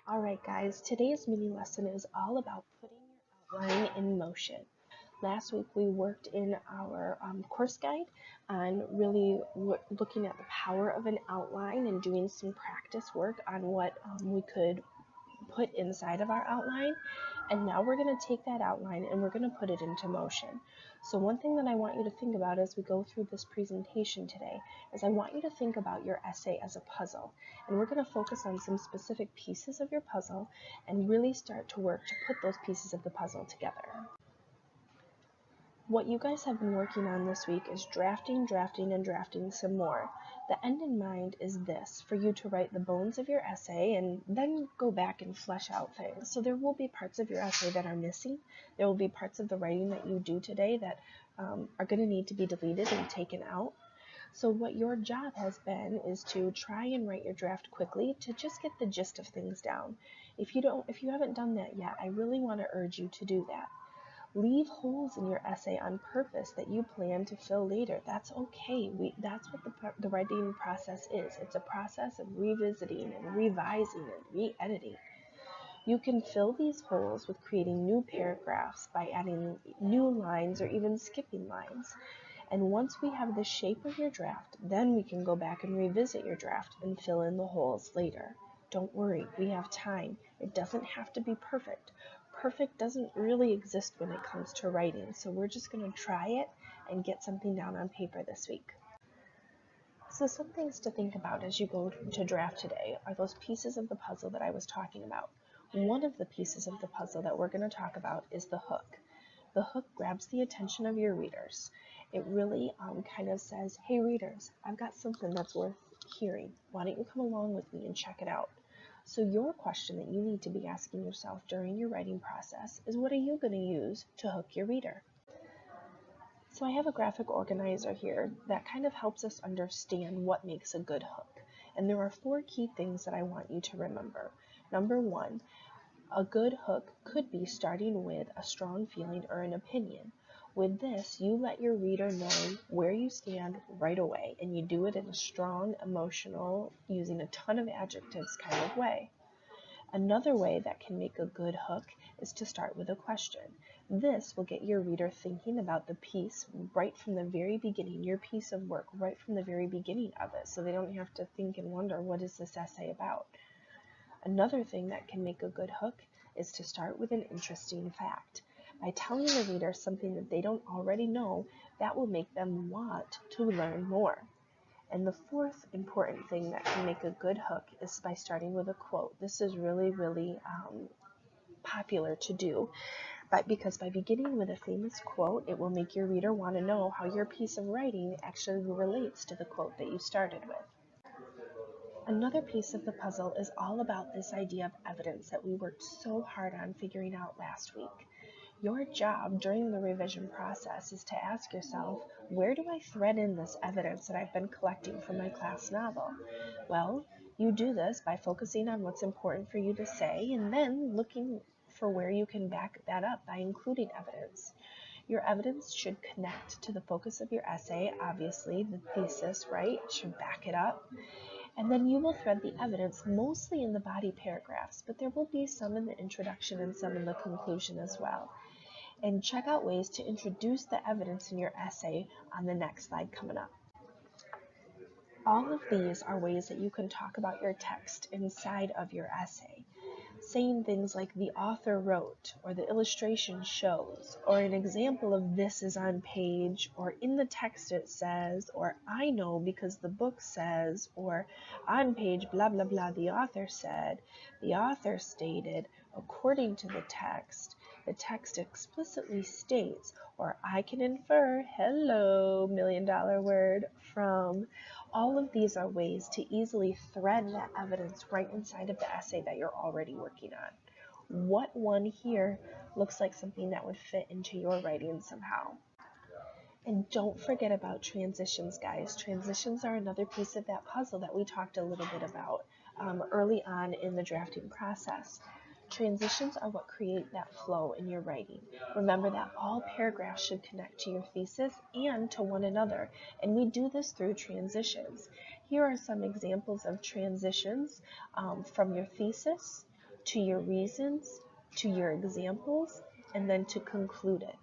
Alright guys, today's mini lesson is all about putting your outline in motion. Last week we worked in our course guide on really looking at the power of an outline and doing some practice work on what we could put inside of our outline. And now we're going to take that outline and we're going to put it into motion. So one thing that I want you to think about as we go through this presentation today is I want you to think about your essay as a puzzle. And we're going to focus on some specific pieces of your puzzle and really start to work to put those pieces of the puzzle together. What you guys have been working on this week is drafting some more. The end in mind is this, for you to write the bones of your essay and then go back and flesh out things. So there will be parts of your essay that are missing. There will be parts of the writing that you do today that are going to need to be deleted and taken out. So what your job has been is to try and write your draft quickly to just get the gist of things down. If you haven't done that yet, I really want to urge you to do that. Leave holes in your essay on purpose that you plan to fill later. That's okay. That's what the writing process is. It's a process of revisiting and revising and re-editing. You can fill these holes with creating new paragraphs by adding new lines or even skipping lines. And once we have the shape of your draft, then we can go back and revisit your draft and fill in the holes later. Don't worry, we have time. It doesn't have to be perfect. Perfect doesn't really exist when it comes to writing, so we're just going to try it and get something down on paper this week. So some things to think about as you go to draft today are those pieces of the puzzle that I was talking about. One of the pieces of the puzzle that we're going to talk about is the hook. The hook grabs the attention of your readers. It really kind of says, hey readers, I've got something that's worth hearing. Why don't you come along with me and check it out? So your question that you need to be asking yourself during your writing process is, what are you going to use to hook your reader? So I have a graphic organizer here that kind of helps us understand what makes a good hook. And there are 4 key things that I want you to remember. Number 1, a good hook could be starting with a strong feeling or an opinion. With this, you let your reader know where you stand right away, and you do it in a strong, emotional, using a ton of adjectives kind of way. Another way that can make a good hook is to start with a question. This will get your reader thinking about the piece right from the very beginning, your piece of work right from the very beginning of it, so they don't have to think and wonder, what is this essay about? Another thing that can make a good hook is to start with an interesting fact. By telling the reader something that they don't already know, that will make them want to learn more. And the 4th important thing that can make a good hook is by starting with a quote. This is really popular to do, but because by beginning with a famous quote, it will make your reader want to know how your piece of writing actually relates to the quote that you started with. Another piece of the puzzle is all about this idea of evidence that we worked so hard on figuring out last week. Your job during the revision process is to ask yourself, where do I thread in this evidence that I've been collecting from my class novel? Well, you do this by focusing on what's important for you to say and then looking for where you can back that up by including evidence. Your evidence should connect to the focus of your essay, obviously, the thesis, right? It should back it up. And then you will thread the evidence mostly in the body paragraphs, but there will be some in the introduction and some in the conclusion as well. And check out ways to introduce the evidence in your essay on the next slide coming up. All of these are ways that you can talk about your text inside of your essay. Saying things like the author wrote, or the illustration shows, or an example of this is on page, or in the text it says, or I know because the book says, or on page blah blah blah the author said, the author stated, according to the text explicitly states, or I can infer, hello, $1 million word, from. All of these are ways to easily thread that evidence right inside of the essay that you're already working on. What one here looks like something that would fit into your writing somehow? And don't forget about transitions, guys. Transitions are another piece of that puzzle that we talked a little bit about early on in the drafting process. Transitions are what create that flow in your writing. Remember that all paragraphs should connect to your thesis and to one another, and we do this through transitions. Here are some examples of transitions from your thesis to your reasons, to your examples, and then to conclude it.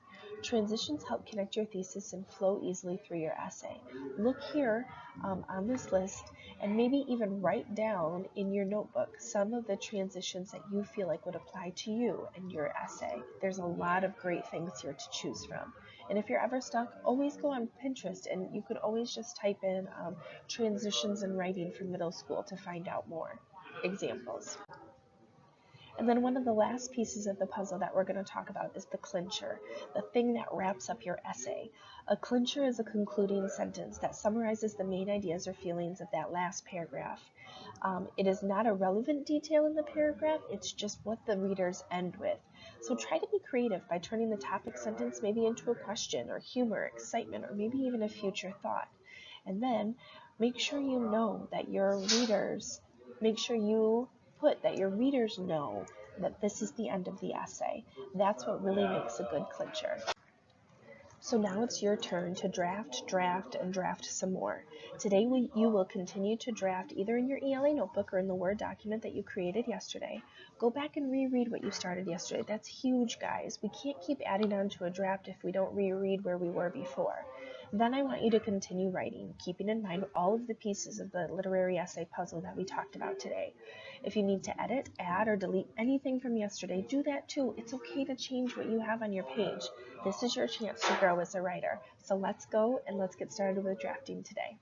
Transitions help connect your thesis and flow easily through your essay. Look here on this list and maybe even write down in your notebook some of the transitions that you feel like would apply to you and your essay. There's a lot of great things here to choose from. And if you're ever stuck, always go on Pinterest, and you could always just type in transitions in writing for middle school to find out more examples. And then one of the last pieces of the puzzle that we're going to talk about is the clincher, the thing that wraps up your essay. A clincher is a concluding sentence that summarizes the main ideas or feelings of that last paragraph. It is not a relevant detail in the paragraph, it's just what the readers end with. So try to be creative by turning the topic sentence maybe into a question, or humor, excitement, or maybe even a future thought. And then make sure you know that your readers, that your readers know that this is the end of the essay. That's what really makes a good clincher. So now it's your turn to draft, and draft some more. Today you will continue to draft either in your ELA notebook or in the Word document that you created yesterday. Go back and reread what you started yesterday. That's huge, guys. We can't keep adding on to a draft if we don't reread where we were before. Then I want you to continue writing, keeping in mind all of the pieces of the literary essay puzzle that we talked about today. If you need to edit, add, or delete anything from yesterday, do that too. It's okay to change what you have on your page. This is your chance to grow as a writer. So let's go and let's get started with drafting today.